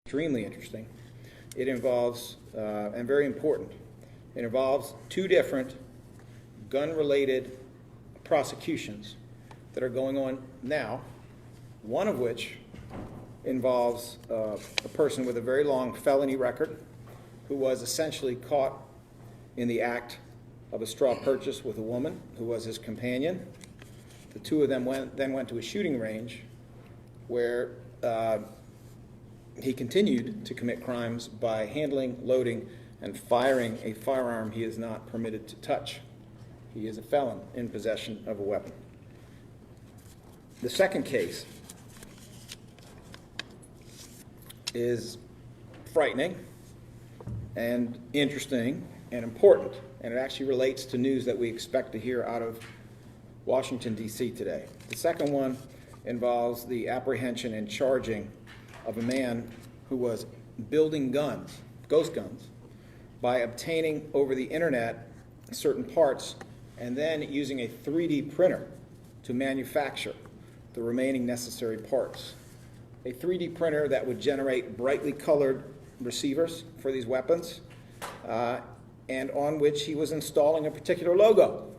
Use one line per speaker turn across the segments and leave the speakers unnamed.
extremely interesting. It involves, and very important, it involves two different gun-related prosecutions that are going on now, one of which involves a person with a very long felony record who was essentially caught in the act of a straw purchase with a woman who was his companion. The two of them then went to a shooting range where he continued to commit crimes by handling, loading, and firing a firearm he is not permitted to touch. He is a felon in possession of a weapon. The second case is frightening and interesting and important, and it actually relates to news that we expect to hear out of Washington, D.C. today. The second one involves the apprehension and charging of a man who was building guns, ghost guns, by obtaining over the internet certain parts and then using a 3D printer to manufacture the remaining necessary parts. A 3D printer that would generate brightly colored receivers for these weapons, and on which he was installing a particular logo.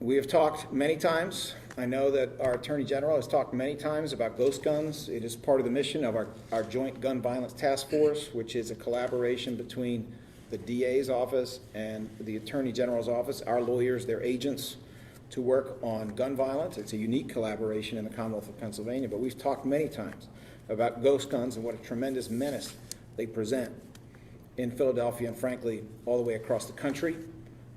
We have talked many times. I know that our Attorney General has talked many times about ghost guns. It is part of the mission of our Joint Gun Violence Task Force, which is a collaboration between the DA's office and the Attorney General's office, our lawyers, their agents, to work on gun violence. It's a unique collaboration in the Commonwealth of Pennsylvania, but we've talked many times about ghost guns and what a tremendous menace they present in Philadelphia and, frankly, all the way across the country.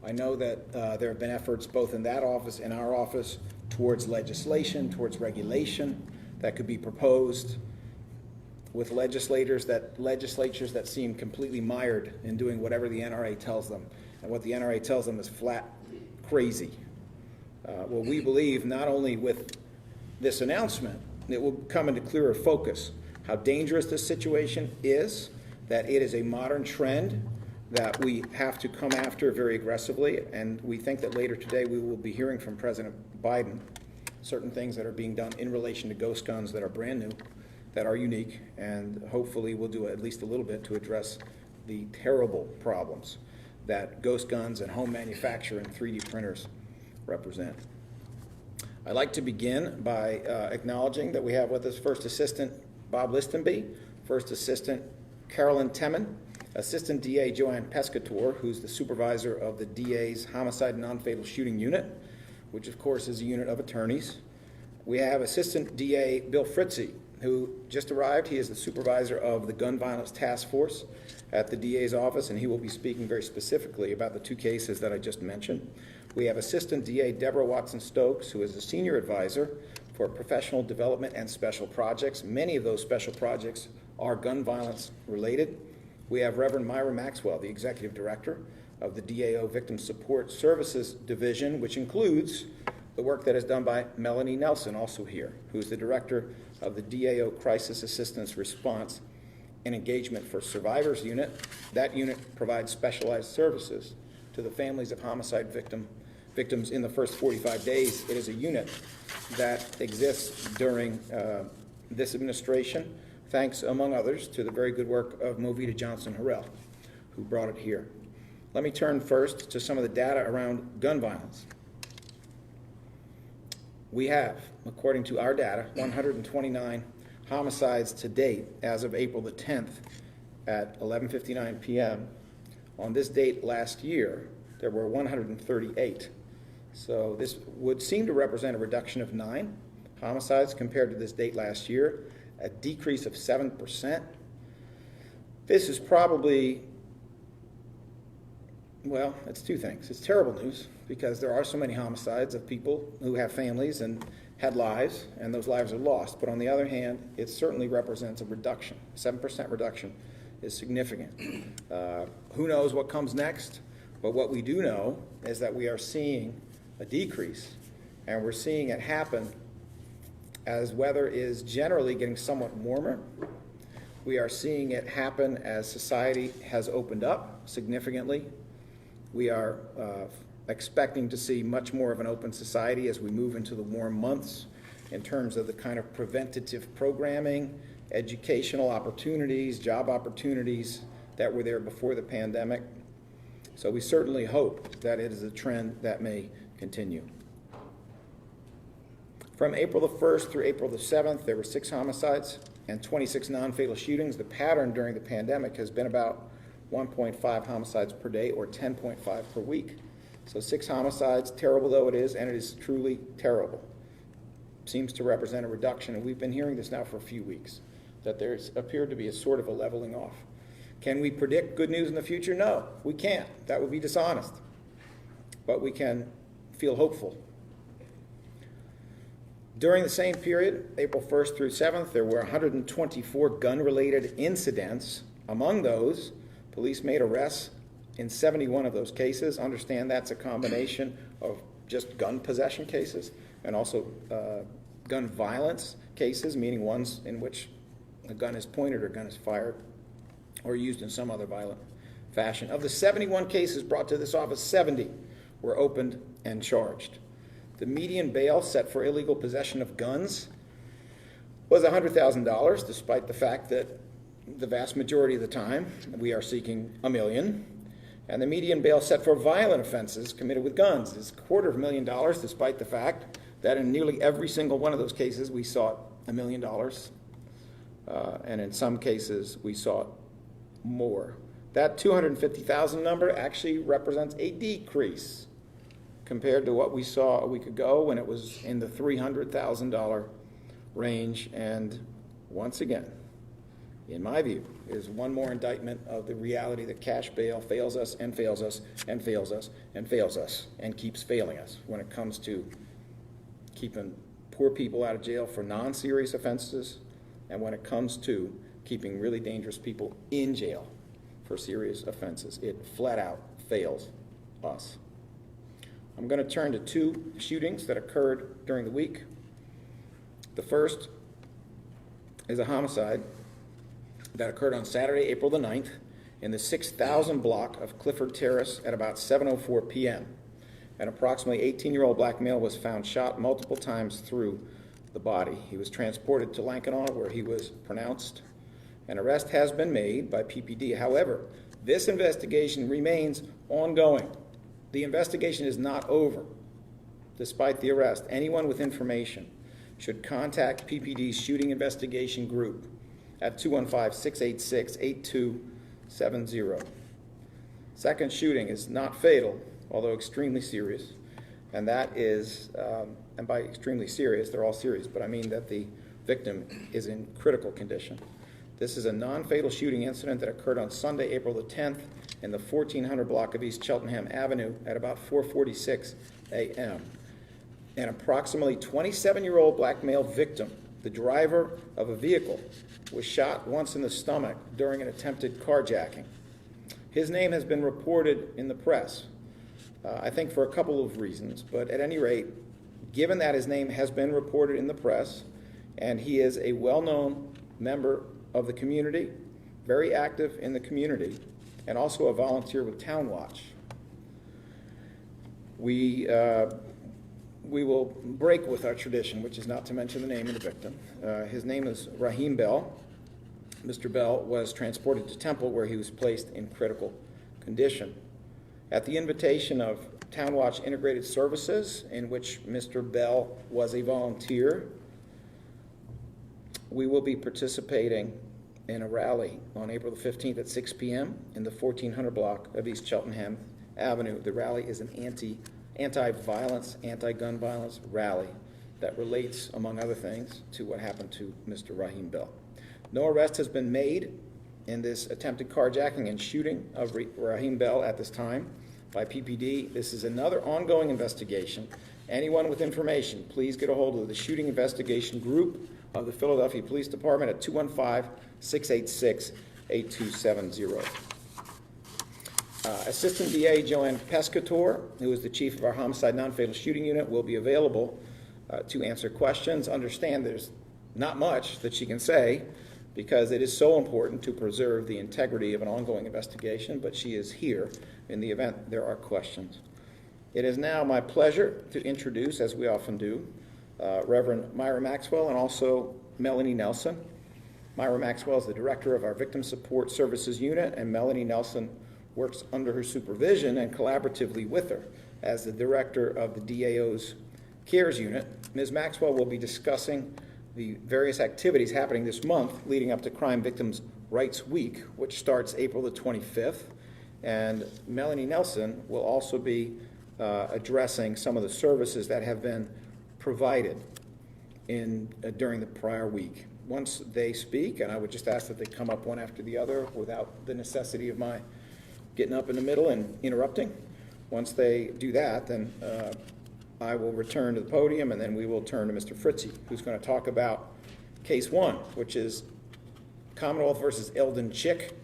I know that there have been efforts both in that office and our office towards legislation, towards regulation that could be proposed with legislatures that seem completely mired in doing whatever the NRA tells them. And what the NRA tells them is flat crazy. Well, we believe not only with this announcement, it will come into clearer focus how dangerous this situation is, that it is a modern trend that we have to come after very aggressively, and we think that later today we will be hearing from President Biden certain things that are being done in relation to ghost guns that are brand new, that are unique, and hopefully we'll do at least a little bit to address the terrible problems that ghost guns and home manufacture and 3D printers represent. I'd like to begin by acknowledging that we have with us First Assistant Bob Listenby, First Assistant Carolyn Temin, Assistant DA Joanne Pescator, who's the supervisor of the DA's Homicide and Non-Fatal Shooting Unit, which of course is a unit of attorneys. We have Assistant DA Bill Fritzy, who just arrived. He is the supervisor of the Gun Violence Task Force at the DA's office, and he will be speaking very specifically about the two cases that I just mentioned. We have Assistant DA Deborah Watson-Stokes, who is a senior advisor for professional development and special projects. Many of those special projects are gun violence related. We have Reverend Myra Maxwell, the executive director of the DAO Victim Support Services Division, which includes the work that is done by Melanie Nelson, also here, who's the director of the DAO Crisis Assistance Response and Engagement for Survivors Unit. That unit provides specialized services to the families of homicide victims in the first 45 days. It is a unit that exists during this administration, thanks, among others, to the very good work of Movita Johnson-Harrell, who brought it here. Let me turn first to some of the data around gun violence. We have, according to our data, 129 homicides to date as of April the 10th at 11:59 p.m. On this date last year, there were 138. So this would seem to represent a reduction of 9 homicides compared to this date last year, a decrease of 7%. This is probably, well, it's two things. It's terrible news because there are so many homicides of people who have families and had lives, and those lives are lost. But on the other hand, it certainly represents a reduction. 7% reduction is significant. Who knows what comes next? But what we do know is that we are seeing a decrease, and we're seeing it happen as weather is generally getting somewhat warmer. We are seeing it happen as society has opened up significantly. We are expecting to see much more of an open society as we move into the warm months. in terms of the kind of preventative programming, educational opportunities, job opportunities that were there before the pandemic. So we certainly hope that it is a trend that may continue. From April the 1st through April the 7th, there were 6 homicides and 26 non-fatal shootings. The pattern during the pandemic has been about 1.5 homicides per day, or 10.5 per week. So 6 homicides, terrible though it is, and it is truly terrible, seems to represent a reduction, and we've been hearing this now for a few weeks, that there's appeared to be a sort of a leveling off. Can we predict good news in the future? No, we can't. That would be dishonest. But we can feel hopeful. During the same period, April 1st through 7th, there were 124 gun-related incidents. Among those, police made arrests in 71 of those cases. Understand that's a combination of just gun possession cases and also gun violence cases, meaning ones in which a gun is pointed or a gun is fired or used in some other violent fashion. Of the 71 cases brought to this office, 70 were opened and charged. The median bail set for illegal possession of guns was $100,000, despite the fact that the vast majority of the time we are seeking $1 million. And the median bail set for violent offenses committed with guns is $250,000, despite the fact that in nearly every single one of those cases we sought $1 million. And in some cases we sought more. That $250,000 number actually represents a decrease compared to what we saw a week ago when it was in the $300,000 range. And once again, in my view, is one more indictment of the reality that cash bail fails us and fails us and fails us and fails us and keeps failing us when it comes to keeping poor people out of jail for non-serious offenses, and when it comes to keeping really dangerous people in jail for serious offenses. It flat out fails us. I'm going to turn to 2 shootings that occurred during the week. The first is a homicide that occurred on Saturday, April the 9th, in the 6,000 block of Clifford Terrace at about 7:04 p.m. An approximately 18-year-old black male was found shot multiple times through the body. He was transported to Lankenau, where he was pronounced. An arrest has been made by PPD. However, this investigation remains ongoing. The investigation is not over. Despite the arrest, anyone with information should contact PPD's Shooting Investigation Group at 215-686-8270. Second shooting is not fatal, although extremely serious, and that is, and by extremely serious, they're all serious, but I mean that the victim is in critical condition. This is a non-fatal shooting incident that occurred on Sunday, April the 10th, in the 1400 block of East Cheltenham Avenue at about 4:46 a.m. An approximately 27-year-old black male victim, the driver of a vehicle, was shot once in the stomach during an attempted carjacking. His name has been reported in the press, I think for a couple of reasons, but at any rate, given that his name has been reported in the press, and he is a well-known member of the community, very active in the community, and also a volunteer with Town Watch, we will break with our tradition, which is not to mention the name of the victim. His name is Raheem Bell. Mr. Bell was transported to Temple, where he was placed in critical condition. At the invitation of Town Watch Integrated Services, in which Mr. Bell was a volunteer, we will be participating in a rally on April the 15th at 6 p.m. in the 1400 block of East Cheltenham Avenue. The rally is an anti-violence, anti-gun violence rally that relates, among other things, to what happened to Mr. Raheem Bell. No arrest has been made in this attempted carjacking and shooting of Raheem Bell at this time by PPD. This is another ongoing investigation. Anyone with information, please get a hold of the Shooting Investigation Group of the Philadelphia Police Department at 215-686-8270. Assistant DA Joanne Pescator, who is the chief of our Homicide Non-Fatal Shooting Unit, will be available to answer questions. Understand there's not much that she can say because it is so important to preserve the integrity of an ongoing investigation, but she is here in the event there are questions. It is now my pleasure to introduce, as we often do, Reverend Myra Maxwell and also Melanie Nelson. Myra Maxwell is the director of our Victim Support Services Unit, and Melanie Nelson works under her supervision and collaboratively with her as the director of the DAO's CARES Unit. Ms. Maxwell will be discussing the various activities happening this month leading up to Crime Victims' Rights Week, which starts April the 25th. And Melanie Nelson will also be addressing some of the services that have been provided during the prior week. Once they speak, and I would just ask that they come up one after the other without the necessity of my getting up in the middle and interrupting. Once they do that, then I will return to the podium, and then we will turn to Mr. Fritzie, who's going to talk about case one, which is Commonwealth versus Eldon Chick.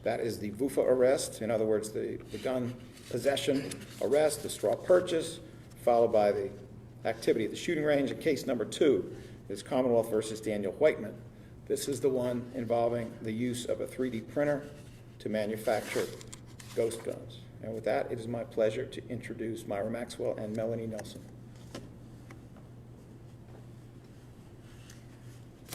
That is the VUFA arrest, in other words, the gun possession arrest, the straw purchase, followed by the activity at the shooting range. And case number two is Commonwealth versus Daniel Whiteman. This is the one involving the use of a 3D printer to manufacture ghost guns. And with that, it is my pleasure to introduce Myra Maxwell and Melanie Nelson.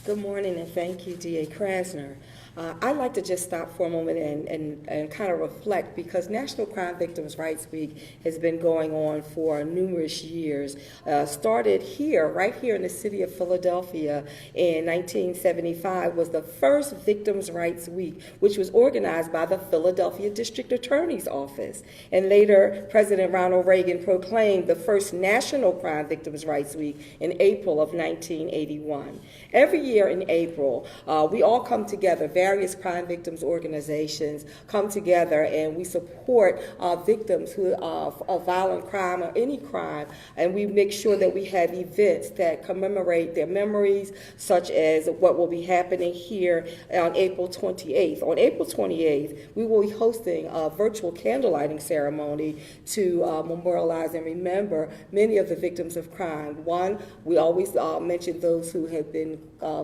Good morning, and thank you, D.A. Krasner. I'd like to just stop for a moment and kind of reflect, because National Crime Victims' Rights Week has been going on for numerous years. Started here, right here in the city of Philadelphia in 1975, was the first Victims' Rights Week, which was organized by the Philadelphia District Attorney's Office. And later, President Ronald Reagan proclaimed the first National Crime Victims' Rights Week in April of 1981. Every year in April, we all come together, various crime victims organizations come together, and we support victims who of violent crime or any crime, and we make sure that we have events that commemorate their memories, such as what will be happening here on April 28th. On April 28th, we will be hosting a virtual candlelighting ceremony to memorialize and remember many of the victims of crime. One, we always mention those who have been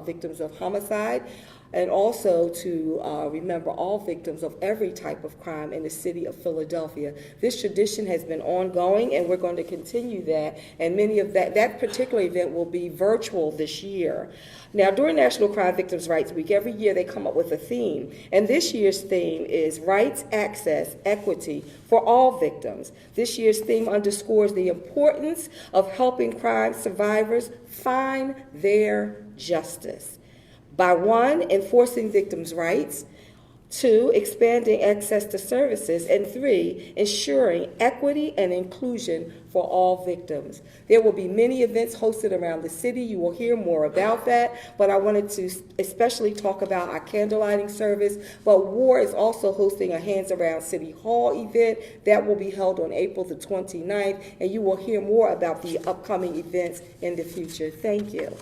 victims of homicide, and also to remember all victims of every type of crime in the city of Philadelphia. This tradition has been ongoing, and we're going to continue that, and many of that particular event will be virtual this year. Now, during National Crime Victims' Rights Week, every year they come up with a theme, and this year's theme is Rights, Access, Equity for All Victims. This year's theme underscores the importance of helping crime survivors find their justice by 1, enforcing victims' rights, 2, expanding access to services, and 3, ensuring equity and inclusion for all victims. There will be many events hosted around the city. You will hear more about that, but I wanted to especially talk about our candlelighting service. But WAR is also hosting a Hands Around City Hall event that will be held on April the 29th, and you will hear more about the upcoming events in the future. Thank you.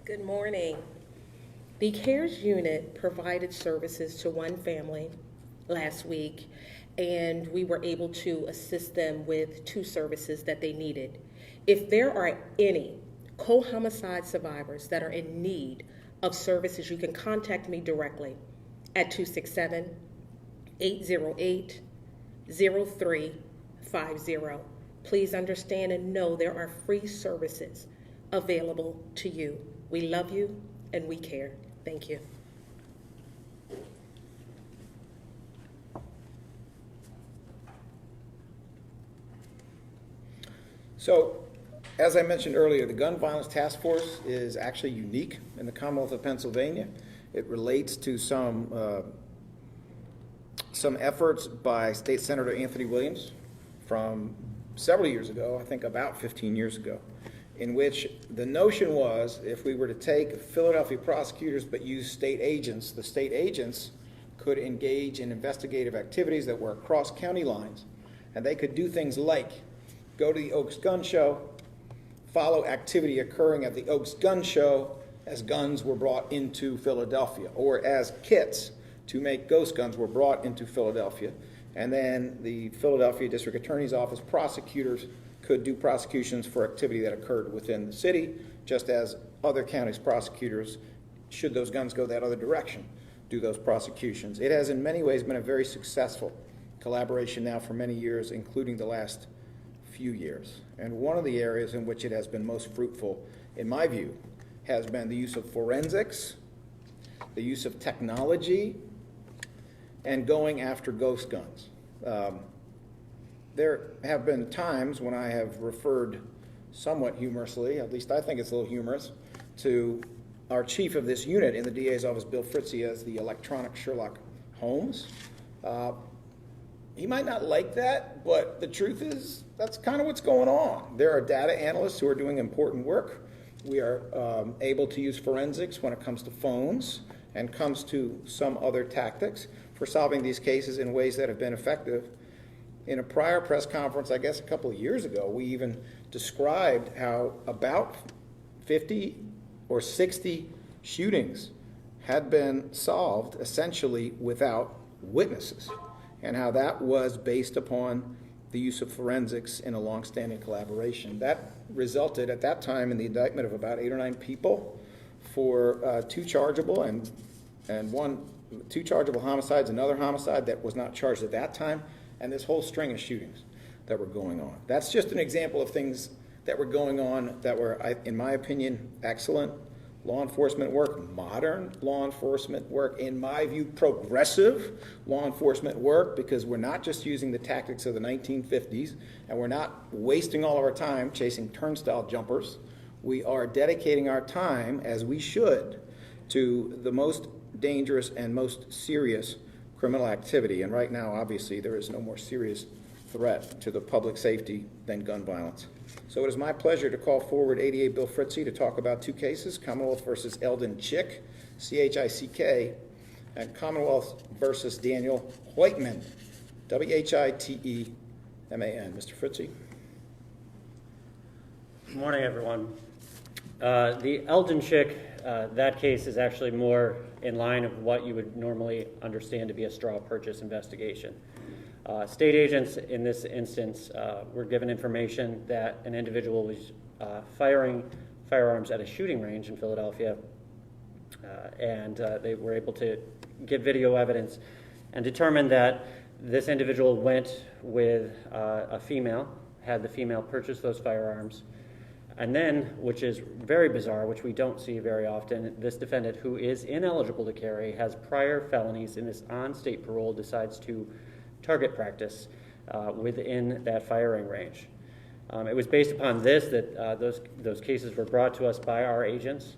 Good morning. The CARES unit provided services to one family last week, and we were able to assist them with 2 services that they needed. If there are any co-homicide survivors that are in need of services, you can contact me directly at 267-808-0350. Please understand and know there are free services available to you. We love you and we care. Thank you.
So, as I mentioned earlier, the Gun Violence Task Force is actually unique in the Commonwealth of Pennsylvania. It relates to some efforts by State Senator Anthony Williams from several years ago, I think about 15 years ago, in which the notion was if we were to take Philadelphia prosecutors but use state agents, the state agents could engage in investigative activities that were across county lines, and they could do things like go to the Oaks Gun Show, follow activity occurring at the Oaks Gun Show as guns were brought into Philadelphia, or as kits to make ghost guns were brought into Philadelphia, and then the Philadelphia District Attorney's Office prosecutors could do prosecutions for activity that occurred within the city, just as other counties' prosecutors, should those guns go that other direction, do those prosecutions. It has in many ways been a very successful collaboration now for many years, including the last few years. And one of the areas in which it has been most fruitful, in my view, has been the use of forensics, the use of technology, and going after ghost guns. There have been times when I have referred somewhat humorously, at least I think it's a little humorous, to our chief of this unit in the DA's office, Bill Fritzie, as the electronic Sherlock Holmes. He might not like that, but the truth is that's kind of what's going on. There are data analysts who are doing important work. We are able to use forensics when it comes to phones and comes to some other tactics for solving these cases in ways that have been effective. In a prior press conference, I guess a couple of years ago, we even described how about 50 or 60 shootings had been solved essentially without witnesses, and how that was based upon the use of forensics in a long-standing collaboration. That resulted at that time in the indictment of about 8 or 9 people for two chargeable homicides, another homicide that was not charged at that time, and this whole string of shootings that were going on. That's just an example of things that were going on that were, in my opinion, excellent law enforcement work, modern law enforcement work, in my view, progressive law enforcement work, because we're not just using the tactics of the 1950s, and we're not wasting all of our time chasing turnstile jumpers. We are dedicating our time, as we should, to the most dangerous and most serious criminal activity. And right now, obviously, there is no more serious threat to the public safety than gun violence. So it is my pleasure to call forward ADA Bill Fritzie to talk about 2 cases, Commonwealth versus Eldon Chick, C-H-I-C-K, and Commonwealth versus Daniel Whiteman, W-H-I-T-E-M-A-N. Mr. Fritzie.
Good morning, everyone. The Eldon Chick, that case is actually more in line of what you would normally understand to be a straw purchase investigation. State agents in this instance were given information that an individual was firing firearms at a shooting range in Philadelphia, and they were able to get video evidence and determine that this individual went with a female, had the female purchase those firearms, and then, which is very bizarre, which we don't see very often, this defendant, who is ineligible to carry, has prior felonies, and is on state parole, decides to target practice within that firing range. It was based upon this that those cases were brought to us by our agents.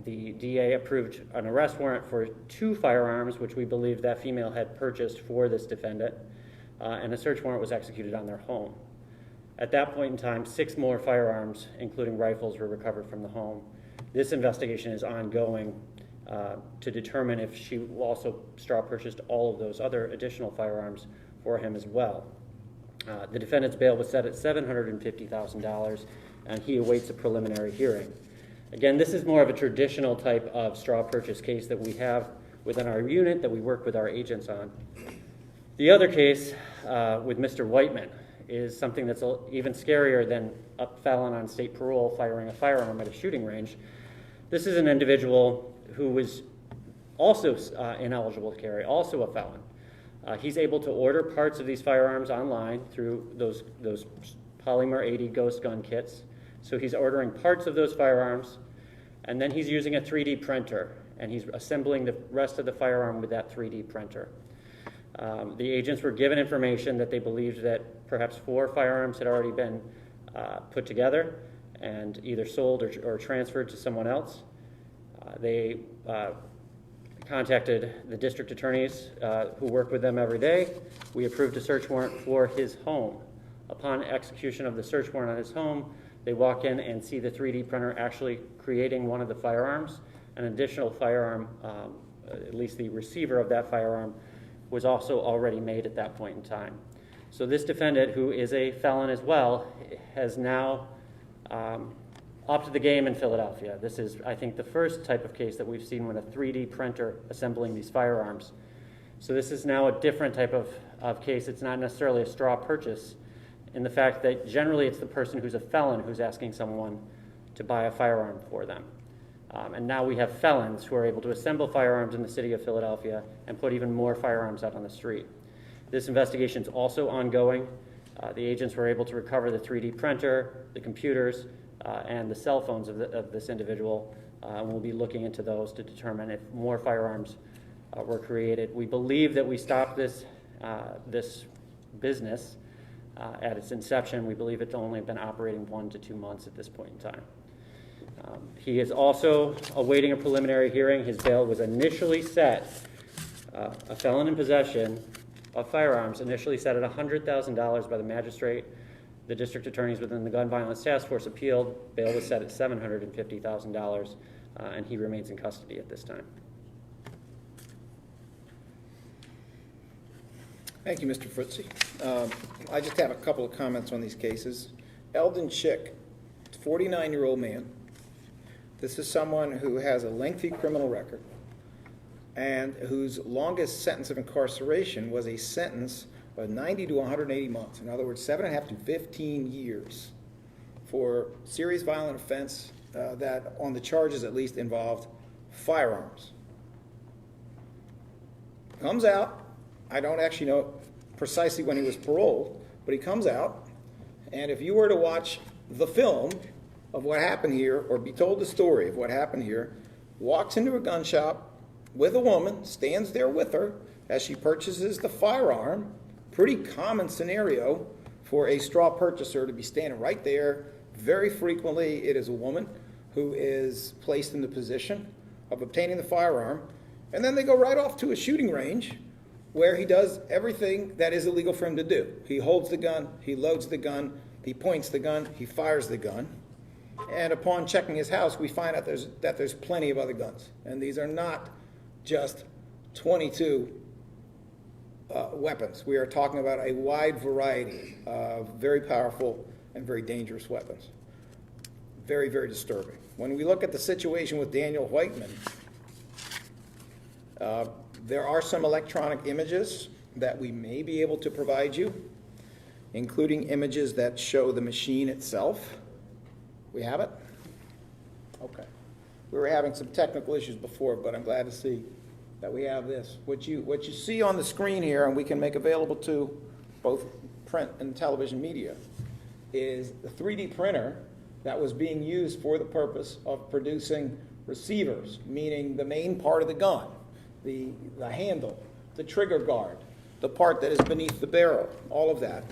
The DA approved an arrest warrant for 2 firearms, which we believe that female had purchased for this defendant, and a search warrant was executed on their home. At that point in time, 6 more firearms, including rifles, were recovered from the home. This investigation is ongoing to determine if she also straw purchased all of those other additional firearms for him as well. The defendant's bail was set at $750,000, and he awaits a preliminary hearing. Again, this is more of a traditional type of straw purchase case that we have within our unit that we work with our agents on. The other case with Mr. Whiteman is something that's even scarier than a felon on state parole firing a firearm at a shooting range. This is an individual who was also ineligible to carry, also a felon. He's able to order parts of these firearms online through those Polymer 80 ghost gun kits. So he's ordering parts of those firearms, and then he's using a 3D printer, and he's assembling the rest of the firearm with that 3D printer. The agents were given information that they believed that perhaps 4 firearms had already been put together and either sold or transferred to someone else. They contacted the district attorneys who work with them every day. We approved a search warrant for his home. Upon execution of the search warrant on his home, they walk in and see the 3D printer actually creating one of the firearms. An additional firearm, at least the receiver of that firearm, was also already made at that point in time. So this defendant, who is a felon as well, has now upped the game in Philadelphia. This is, I think, the first type of case that we've seen with a 3D printer assembling these firearms. So this is now a different type of case. It's not necessarily a straw purchase in the fact that generally it's the person who's a felon who's asking someone to buy a firearm for them. And now we have felons who are able to assemble firearms in the city of Philadelphia and put even more firearms out on the street. This investigation is also ongoing. The agents were able to recover the 3D printer, the computers, and the cell phones of this individual, and we'll be looking into those to determine if more firearms were created. We believe that we stopped this business at its inception. We believe it's only been operating 1 to 2 months at this point in time. He is also awaiting a preliminary hearing. His bail was initially set, a felon in possession of firearms, initially set at $100,000 by the magistrate. The district attorneys within the Gun Violence Task Force appealed. Bail was set at $750,000, and he remains in custody at this time.
Thank you, Mr. Fritzy. I just have a couple of comments on these cases. Eldon Chick, 49-year-old man. This is someone who has a lengthy criminal record and whose longest sentence of incarceration was a sentence of 90 to 180 months. In other words, 7.5 to 15 years for serious violent offense that, on the charges at least, involved firearms. Comes out. I don't actually know precisely when he was paroled, but he comes out, and if you were to watch the film of what happened here, or be told the story of what happened here, walks into a gun shop with a woman, stands there with her as she purchases the firearm. Pretty common scenario for a straw purchaser to be standing right there. Very frequently it is a woman who is placed in the position of obtaining the firearm, and then they go right off to a shooting range where he does everything that is illegal for him to do. He holds the gun, he loads the gun, he points the gun, he fires the gun. And upon checking his house, we find out that there's plenty of other guns. And these are not just 22 weapons. We are talking about a wide variety of very powerful and very dangerous weapons. Very, very disturbing. When we look at the situation with Daniel Whiteman, there are some electronic images that we may be able to provide you, including images that show the machine itself. We have it? Okay. We were having some technical issues before, but I'm glad to see that we have this. What you see on the screen here, and we can make available to both print and television media, is the 3D printer that was being used for the purpose of producing receivers, meaning the main part of the gun, the handle, the trigger guard, the part that is beneath the barrel, all of that.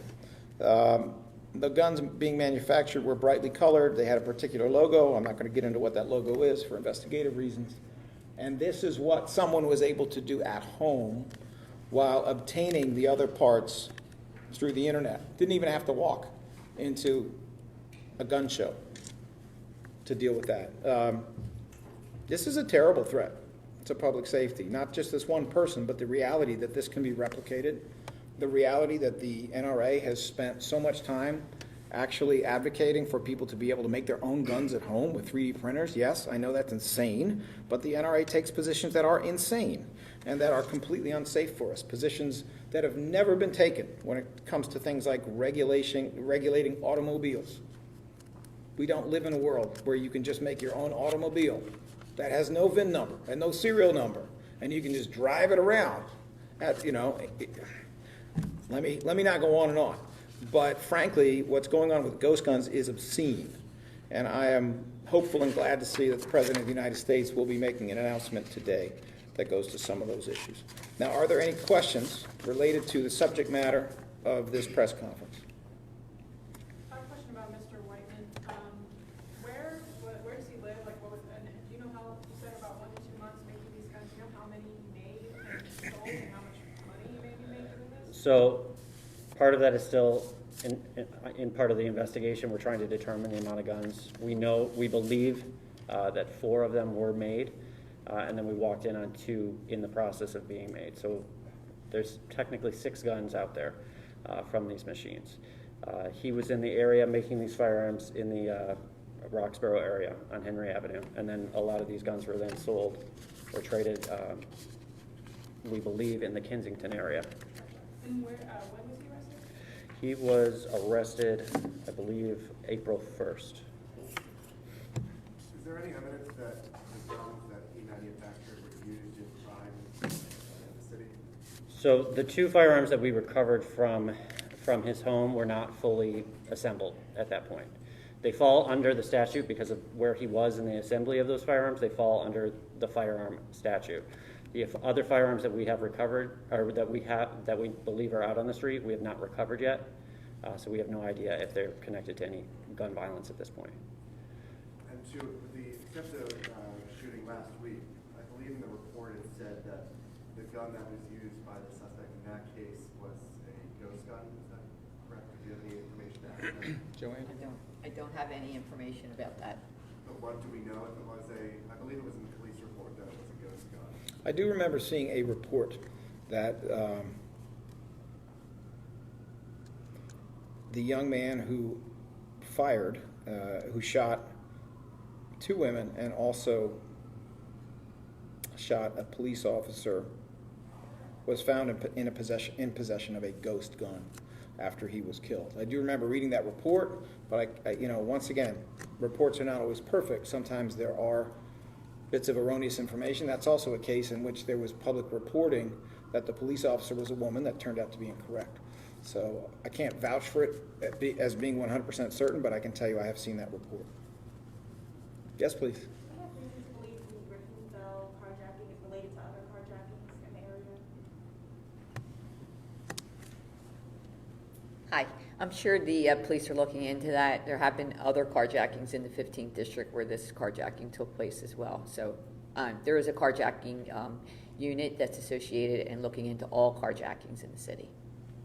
The guns being manufactured were brightly colored. They had a particular logo. I'm not going to get into what that logo is for investigative reasons. And this is what someone was able to do at home while obtaining the other parts through the internet. Didn't even have to walk into a gun show to deal with that. This is a terrible threat to public safety, not just this one person, but the reality that this can be replicated, the reality that the NRA has spent so much time actually advocating for people to be able to make their own guns at home with 3D printers. Yes, I know that's insane, but the NRA takes positions that are insane and that are completely unsafe for us, positions that have never been taken when it comes to things like regulating automobiles. We don't live in a world where you can just make your own automobile that has no VIN number and no serial number, and you can just drive it around. Let me not go on and on. But frankly, what's going on with ghost guns is obscene. And I am hopeful and glad to see that the President of the United States will be making an announcement today that goes to some of those issues. Now, are there any questions related to the subject matter of this press conference?
I have a question about Mr. Whiteman. Where does he live? And do you know how, you said about 1 to 2 months making these guns, do you know how many he made and sold and how much money he may be making in this?
So part of that is still in part of the investigation. We're trying to determine the amount of guns. We believe that 4 of them were made, and then we walked in on 2 in the process of being made. So there's technically 6 guns out there from these machines. He was in the area making these firearms in the Roxborough area on Henry Avenue, and then a lot of these guns were then sold or traded, we believe, in the Kensington area.
And when was he arrested?
He was arrested, I believe, April 1st.
Is there any evidence that the guns that he manufactured were used in crime in the city?
So the two firearms that we recovered from his home were not fully assembled at that point. They fall under the statute because of where he was in the assembly of those firearms. They fall under the firearm statute. The other firearms that we have recovered, or that we believe are out on the street, we have not recovered yet. So we have no idea if they're connected to any gun violence at this point.
And to the shooting last week, I believe in the report it said that the gun that was used by the suspect in that case was a ghost gun. Is that correct? Do you have any information to add to that?
Joanne?
I don't have any information about that.
But what do we know if it was I believe it was in the police report that it was a ghost gun.
I do remember seeing a report that the young man who fired, who shot two women and also shot a police officer, was found in possession of a ghost gun after he was killed. I do remember reading that report, but once again, reports are not always perfect. Sometimes there are bits of erroneous information. That's also a case in which there was public reporting that the police officer was a woman that turned out to be incorrect. So I can't vouch for it as being 100% certain, but I can tell you I have seen that report. Yes, please.
I have reason to believe the Griffin-Bell carjacking is related to other carjackings in the area.
Hi, I'm sure the police are looking into that. There have been other carjackings in the 15th district where this carjacking took place as well. So there is a carjacking unit that's associated and looking into all carjackings in the city.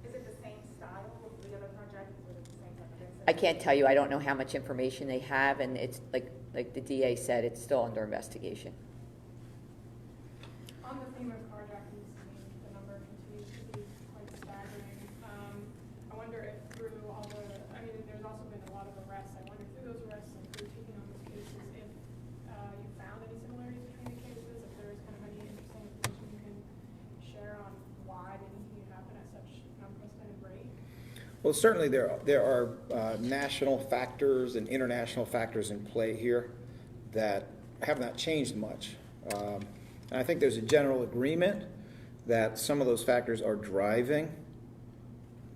Is it the same style with the other carjackings, or is it the same type of incident?
I can't tell you. I don't know how much information they have, and it's like the DA said, it's still under investigation.
On the theme of carjackings, the number continues to be quite staggering. I wonder if through all there's also been a lot of arrests. I wonder through those arrests and through taking on those cases, if you found any similarities between the cases, if there's kind of any interesting information you can share on why did anything happen at such an unprecedented rate?
Well, certainly there are national factors and international factors in play here that have not changed much. And I think there's a general agreement that some of those factors are driving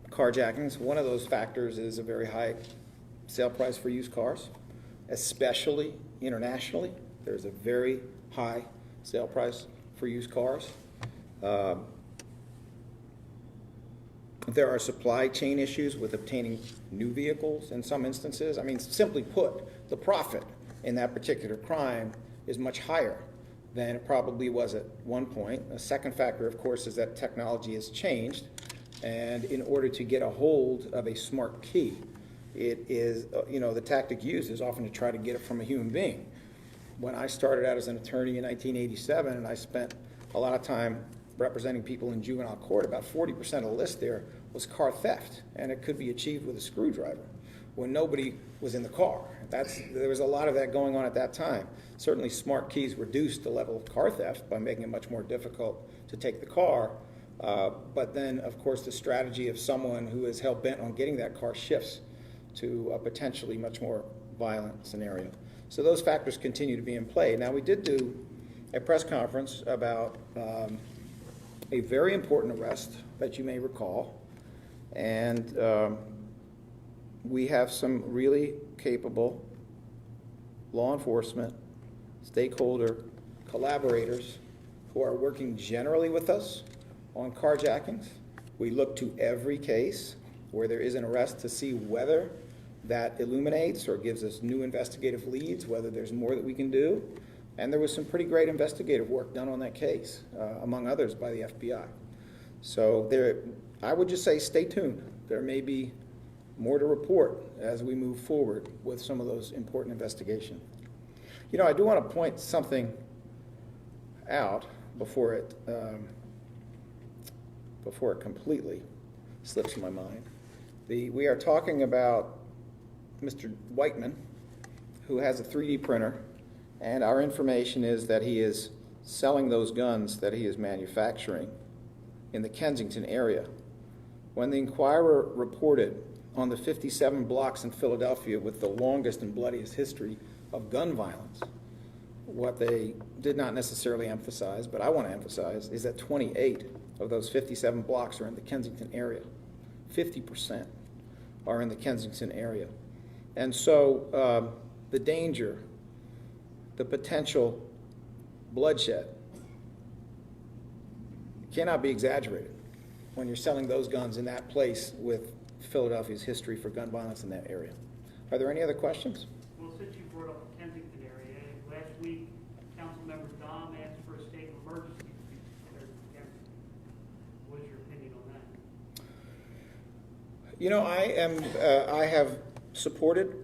carjackings. One of those factors is a very high sale price for used cars, especially internationally. There's a very high sale price for used cars. There are supply chain issues with obtaining new vehicles in some instances. I mean, simply put, the profit in that particular crime is much higher than it probably was at one point. A second factor, of course, is that technology has changed, and in order to get a hold of a smart key, it is, the tactic used is often to try to get it from a human being. When I started out as an attorney in 1987, and I spent a lot of time representing people in juvenile court, about 40% of the list there was car theft, and it could be achieved with a screwdriver when nobody was in the car. There was a lot of that going on at that time. Certainly smart keys reduced the level of car theft by making it much more difficult to take the car, but then, of course, the strategy of someone who is hell-bent on getting that car shifts to a potentially much more violent scenario. So those factors continue to be in play. Now, we did do a press conference about a very important arrest that you may recall, and we have some really capable law enforcement, stakeholder collaborators who are working generally with us on carjackings. We look to every case where there is an arrest to see whether that illuminates or gives us new investigative leads, whether there's more that we can do. And there was some pretty great investigative work done on that case, among others by the FBI. So I would just say stay tuned. There may be more to report as we move forward with some of those important investigations. I do want to point something out before it completely slips my mind. We are talking about Mr. Whiteman, who has a 3D printer, and our information is that he is selling those guns that he is manufacturing in the Kensington area. When the Inquirer reported on the 57 blocks in Philadelphia with the longest and bloodiest history of gun violence, what they did not necessarily emphasize, but I want to emphasize, is that 28 of those 57 blocks are in the Kensington area. 50% are in the Kensington area. And so the danger, the potential bloodshed cannot be exaggerated when you're selling those guns in that place with Philadelphia's history for gun violence in that area. Are there any other questions?
Well, since you brought up the Kensington area, last week, Councilmember Dom asked for a state of emergency to be declared in Kensington. What is your opinion on that?
You know, I have supported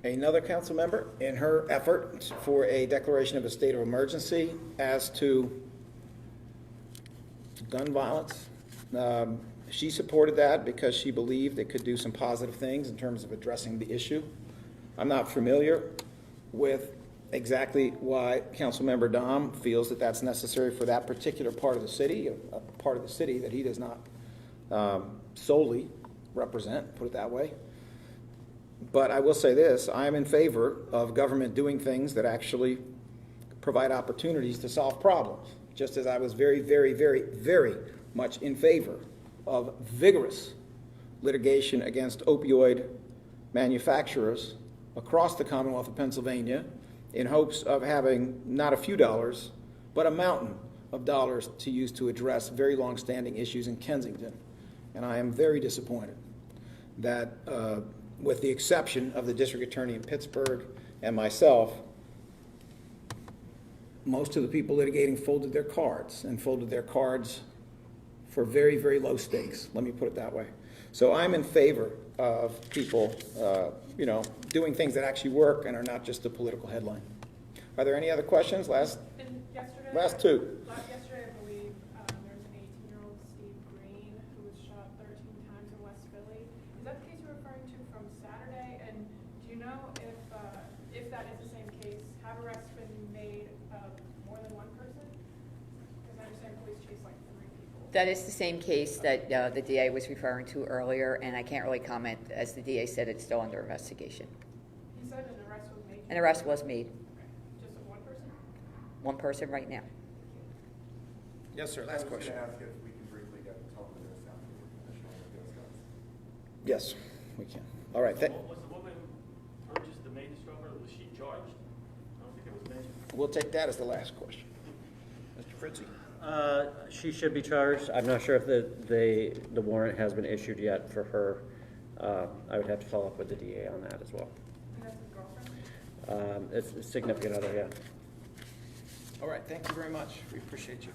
another council member in her effort for a declaration of a state of emergency as to gun violence. She supported that because she believed it could do some positive things in terms of addressing the issue. I'm not familiar with exactly why Councilmember Dom feels that that's necessary for that particular part of the city, a part of the city that he does not solely represent, put it that way. But I will say this, I am in favor of government doing things that actually provide opportunities to solve problems, just as I was very, very, very, very much in favor of vigorous litigation against opioid manufacturers across the Commonwealth of Pennsylvania in hopes of having not a few dollars, but a mountain of dollars to use to address very long-standing issues in Kensington. And I am very disappointed that, with the exception of the district attorney in Pittsburgh and myself, most of the people litigating folded their cards for very, very low stakes. Let me put it that way. So I'm in favor of people, doing things that actually work and are not just a political headline. Are there any other questions? Last two.
Yesterday, I believe, there was an 18-year-old Steve Green who was shot 13 times in West Philly. Is that the case you're referring to from Saturday? And do you know if that is the same case, have arrests been made of more than one person? Because I understand police chased like 3 people.
That is the same case that the DA was referring to earlier, and I can't really comment. As the DA said, it's still under investigation.
He said an arrest was made.
An arrest was made.
Just of one person?
One person right now.
Yes, sir.
I
Last
was
question.
going to ask if we can briefly get Tom to this down to the commission on the ghost guns.
Yes, we can. All right.
Was the woman who purchased the main strawberry, was she charged? I don't think it was mentioned.
We'll take that as the last question. Mr. Fritzy.
She should be charged. I'm not sure if the warrant has been issued yet for her. I would have to follow up with the DA on that as well.
And that's his girlfriend?
It's a significant other, yeah.
All right. Thank you very much. We appreciate you.